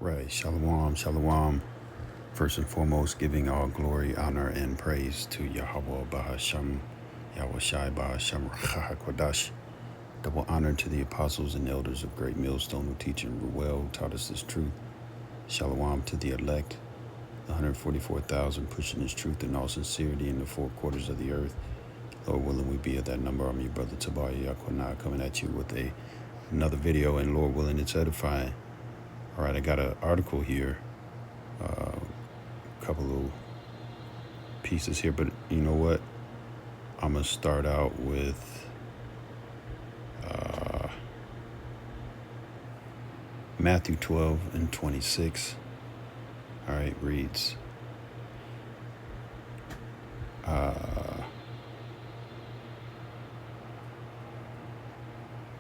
Right. Shalom, shalom. First and foremost, giving all glory, honor, and praise to Yahweh Bahasham, Yahweh Shai Bahasham Kodash. Double honor to the apostles and elders of Great Millstone who teach and rule well, who taught us this truth. Shalom to the elect, the 144,000 pushing this truth in all sincerity in the four quarters of the earth. Lord willing, we be at that number. I'm your brother Tobiah Yaquanah coming at you with another video, and Lord willing, it's edifying. All right, I got an article here, a couple of pieces here, but you know what? I'm going to start out with Matthew 12 and 26. All right, reads, and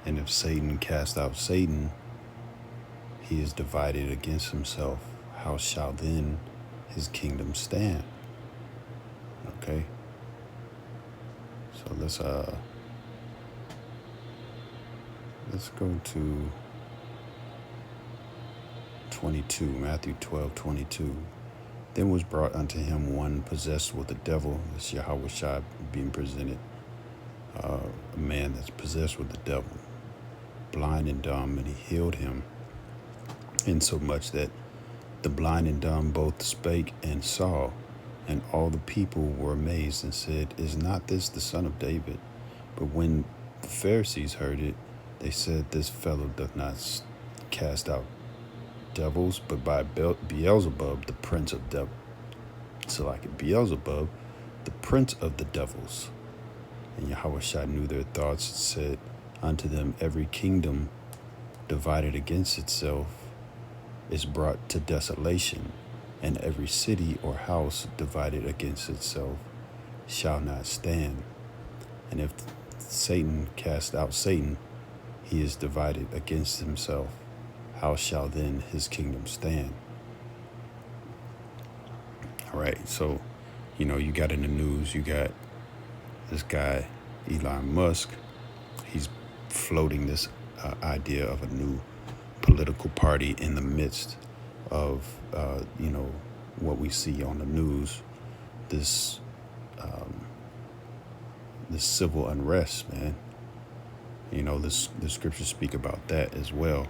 if Satan cast out Satan, he is divided against himself. How shall then his kingdom stand? Okay. So let's go to 22, Matthew 12:22. Then was brought unto him one possessed with the devil. This Yahweh Shai being presented, a man that's possessed with the devil, blind and dumb, and he healed him, insomuch that the blind and dumb both spake and saw, and all the people were amazed and said, Is not this the son of David? But when the Pharisees heard it, they said, This fellow doth not cast out devils, but by Beelzebub, the prince of devils. So like Beelzebub, the prince of the devils. And Yahweh Shai knew their thoughts and said unto them, Every kingdom divided against itself is brought to desolation, and every city or house divided against itself shall not stand. And if Satan cast out Satan, he is divided against himself. How shall then his kingdom stand? All right, so, you got in the news, you got this guy, Elon Musk. He's floating this idea of a new political party in the midst of, what we see on the news, this civil unrest, man. The scriptures speak about that as well.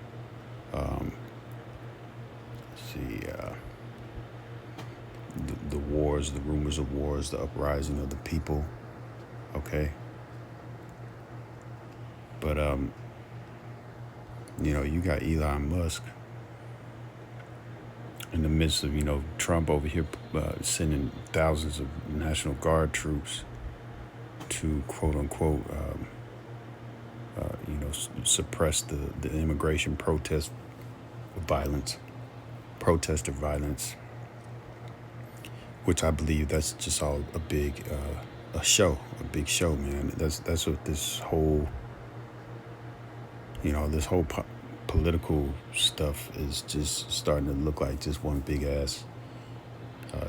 The wars, the rumors of wars, the uprising of the people. Okay. But, you got Elon Musk in the midst of, Trump over here sending thousands of National Guard troops to, quote unquote, suppress the immigration protester violence, which I believe that's just all a big big show, man. That's what this whole, political stuff is just starting to look like just one big ass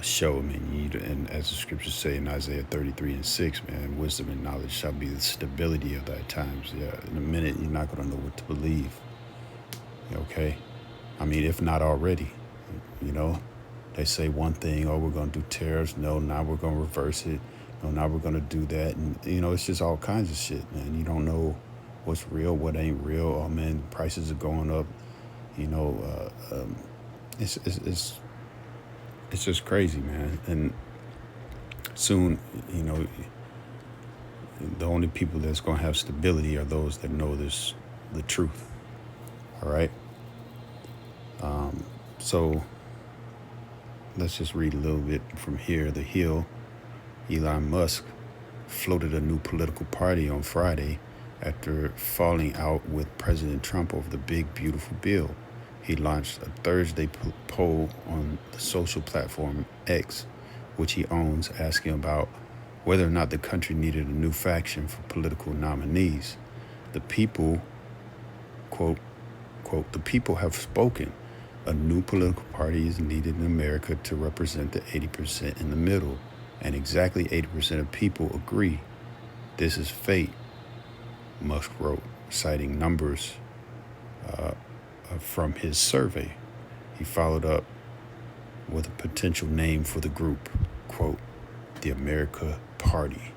show. I mean, and as the scriptures say in Isaiah 33:6, man, wisdom and knowledge shall be the stability of thy times. Yeah, in a minute, you're not going to know what to believe. Okay? I mean, if not already, they say one thing, we're going to do tariffs. No, now we're going to reverse it. No, now we're going to do that. And, it's just all kinds of shit, man. You don't know what's real, what ain't real. Oh, man, prices are going up. It's just crazy, man. And soon, the only people that's going to have stability are those that know the truth. All right? So let's just read a little bit from here. The Hill. Elon Musk floated a new political party on Friday after falling out with President Trump over the big, beautiful bill. He launched a Thursday poll on the social platform X, which he owns, asking about whether or not the country needed a new faction for political nominees. The people, quote, the people have spoken. A new political party is needed in America to represent the 80% in the middle, and exactly 80% of people agree. This is fate, Musk wrote, citing numbers from his survey. he followed up with a potential name for the group, quote, the America Party.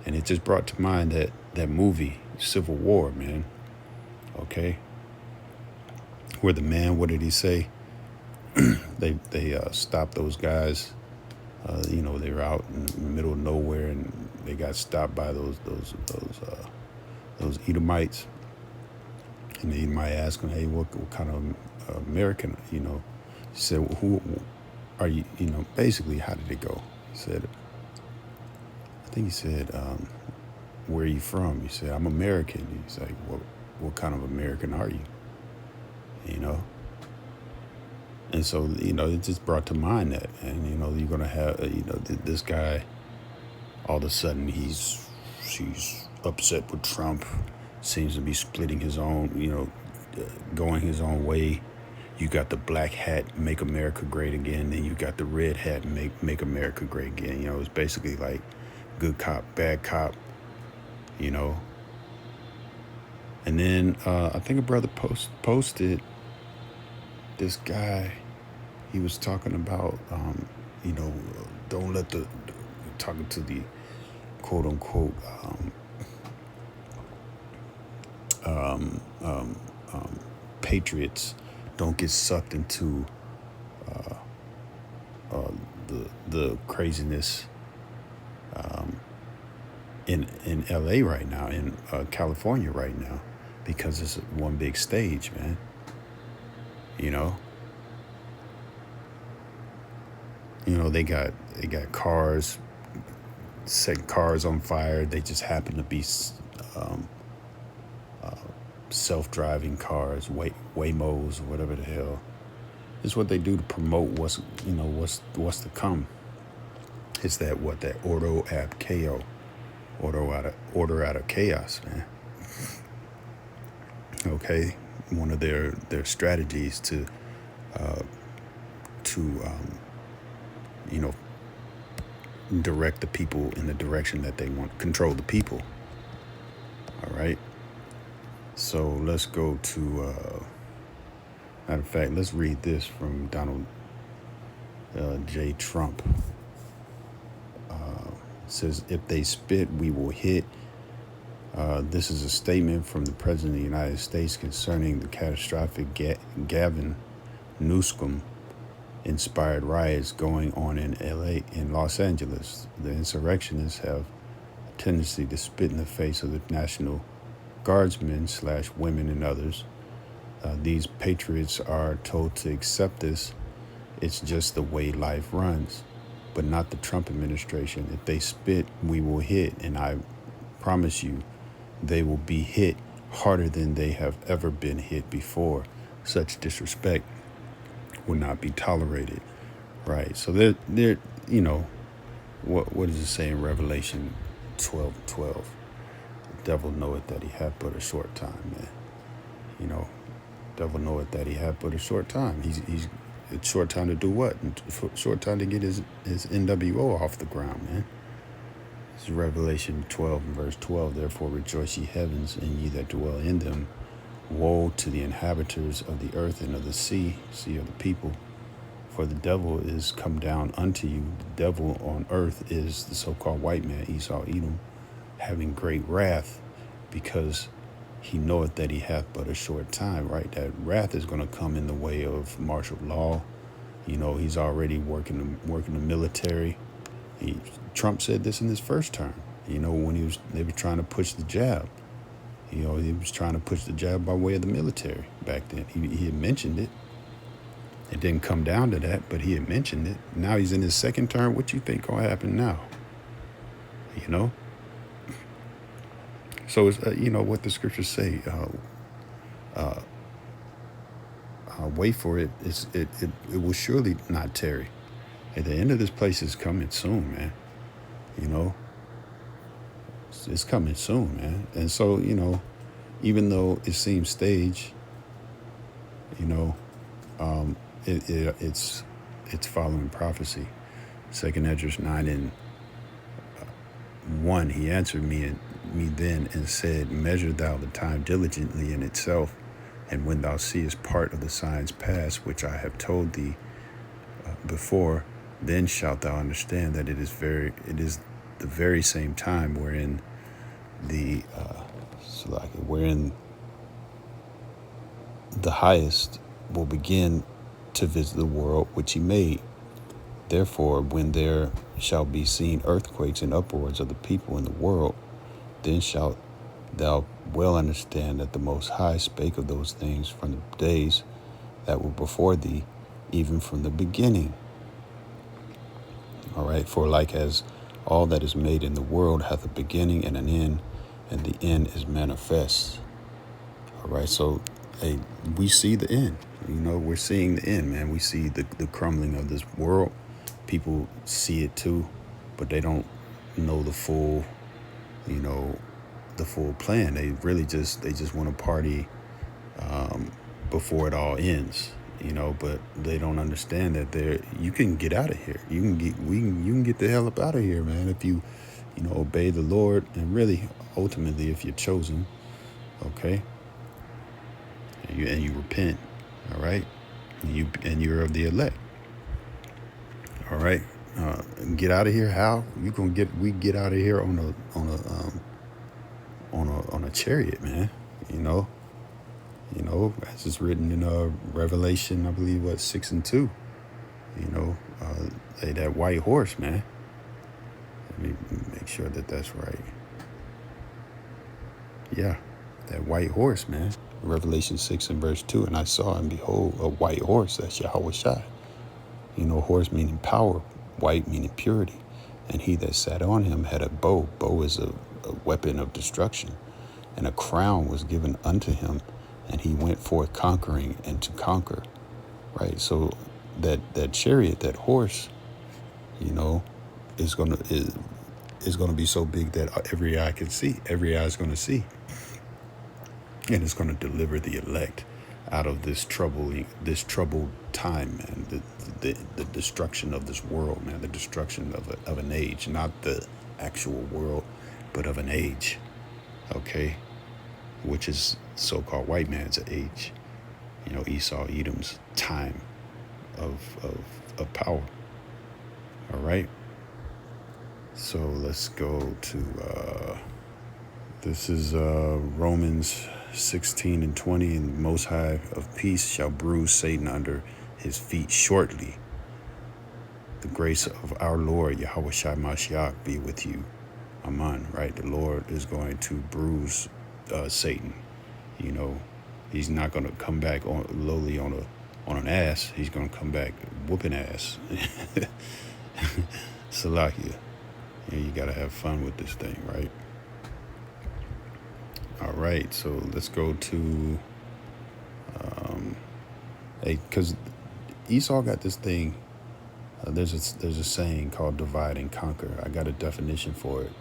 And it just brought to mind that movie, Civil War, man. Okay? Where the man, what did he say? They stopped those guys. They were out in the middle of nowhere, and they got stopped by those Edomites. And the Edomite asked him, "Hey, what kind of American?" He said, well, "Who are you?" Basically, how did it go? He said, I think he said, "Where are you from?" He said, "I'm American." He's like, "What kind of American are you?" And so, it just brought to mind that. And, you're going to have, this guy, all of a sudden, he's upset with Trump, seems to be splitting his own, going his own way. You got the black hat, make America great again. Then you got the red hat, make America great again. It's basically like good cop, bad cop, And then I think a brother posted this guy, he was talking about, don't let talking to the quote unquote, patriots, don't get sucked into the craziness in LA right now, in California right now, because it's one big stage, man. They got cars, set cars on fire. They just happen to be self-driving cars, Waymos, or whatever the hell. It's what they do to promote what's to come. It's that ordo ab chaos, order out of chaos, man. Okay, one of their strategies to direct the people in the direction that they want, control the people. All right. So let's go to, matter of fact, let's read this from Donald J. Trump. It says, "If they spit, we will hit." This is a statement from the President of the United States concerning the catastrophic Gavin Newsom inspired riots going on in Los Angeles. The insurrectionists have a tendency to spit in the face of the National Guardsmen / women and others. These patriots are told to accept this. It's just the way life runs, but not the Trump administration. If they spit, we will hit, and I promise you, they will be hit harder than they have ever been hit before. Such disrespect will not be tolerated. Right. So they're what does it say in Revelation 12:12? The devil knoweth that he hath but a short time, man. Devil knoweth that he hath but a short time. He's it's short time to do what? Short time to get his NWO off the ground, man. This is Revelation 12 and verse 12. "Therefore rejoice, ye heavens, and ye that dwell in them. Woe to the inhabitants of the earth and of the sea of the people. For the devil is come down unto you." The devil on earth is the so-called white man, Esau, Edom, "having great wrath, because he knoweth that he hath but a short time." Right? That wrath is going to come in the way of martial law. He's already working the military. Trump said this in his first term. When they were trying to push the jab. He was trying to push the jab by way of the military back then. He had mentioned it. It didn't come down to that, but he had mentioned it. Now he's in his second term. What you think gonna happen now? So it's what the scriptures say. Wait for it. It will surely not tarry. At the end of this place is coming soon, man. It's coming soon, man. And so, even though it seems staged, it's following prophecy. 2 Esdras 9 and 1. "He answered me then and said, Measure thou the time diligently in itself, And when thou seest part of the signs pass, which I have told thee before, then shalt thou understand that it is the very same time wherein wherein the highest will begin to visit the world which he made. Therefore, when there shall be seen earthquakes and uproars of the people in the world, then shalt thou well understand that the Most High spake of those things from the days that were before thee, even from the beginning. All right, for like as all that is made in the world hath a beginning and an end, and the end is manifest. All right, so hey, we see the end. We're seeing the end, man. We see the crumbling of this world. People see it too, but they don't know the full, the full plan. They just want to party before it all ends, but they don't understand that you can get out of here. You can get the hell up out of here, man, if you obey the Lord, and really ultimately if you're chosen, okay, and you repent, all right, and you're of the elect, all right. Get out of here. How we get out of here on a chariot, man. As it's written in Revelation, I believe 6:2. That white horse, man. Let me make sure that that's right. Yeah, that white horse, man. Revelation 6 and verse 2. And I saw, and behold, a white horse. That's Yahweh Shai. Horse meaning power, white meaning purity. And he that sat on him had a bow. Bow is a weapon of destruction. And a crown was given unto him, and he went forth conquering and to conquer. Right. So that chariot, that horse, is gonna be so big that every eye can see. Every eye is gonna see. And it's gonna deliver the elect out of this troubled time, man. The destruction of this world, man. The destruction of an age, not the actual world, but of an age. Okay, which is so-called white man's age. Esau, Edom's time of power. All right. So let's go to this is Romans 16 and 20. And the Most High of peace shall bruise Satan under his feet shortly. The grace of our Lord Yahweh Shai Mashiach be with you. Amen. Right? The Lord is going to bruise Satan. He's not going to come back lowly on an ass. He's going to come back whooping ass. Salakia. You got to have fun with this thing, right? All right, so let's go to, because Esau got this thing. There's a saying called divide and conquer. I got a definition for it.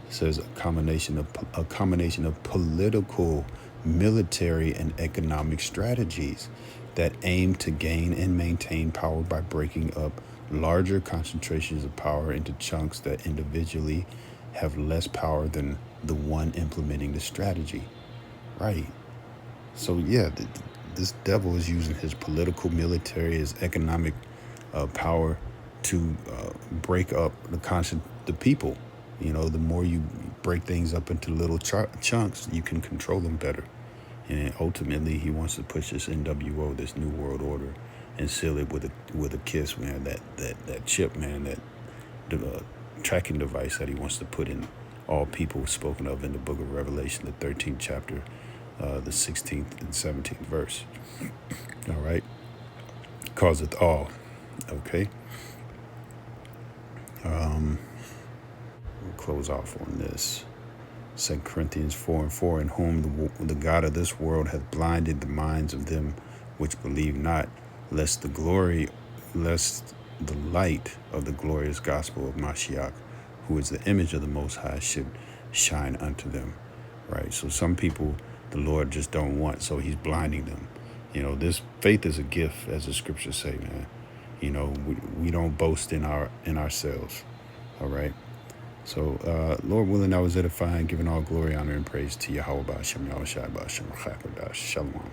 It says a combination of political, military, and economic strategies that aim to gain and maintain power by breaking up larger concentrations of power into chunks that individually have less power than the one implementing the strategy. Right. So yeah, this devil is using his political, military, his economic power to break up the people. The more you break things up into little chunks, you can control them better. And ultimately, he wants to push this NWO, this New World Order, and seal it with a kiss, man. That chip, man. That tracking device that he wants to put in all people spoken of in the book of Revelation, the 13th chapter, the 16th and 17th verse. All right. Causeth all. Okay. We'll close off on this. 2 Corinthians 4 and 4, in whom the God of this world hath blinded the minds of them which believe not, lest the light of the glorious gospel of Mashiach, who is the image of the Most High, should shine unto them. Right. So some people the Lord just don't want, so he's blinding them. This faith is a gift, as the scriptures say, man. We don't boast in ourselves. All right. So, Lord willing, I was edifying, giving all glory, honor, and praise to Yahweh Ba'ashem, Yahweh Shai Ba'ashem, Shalom.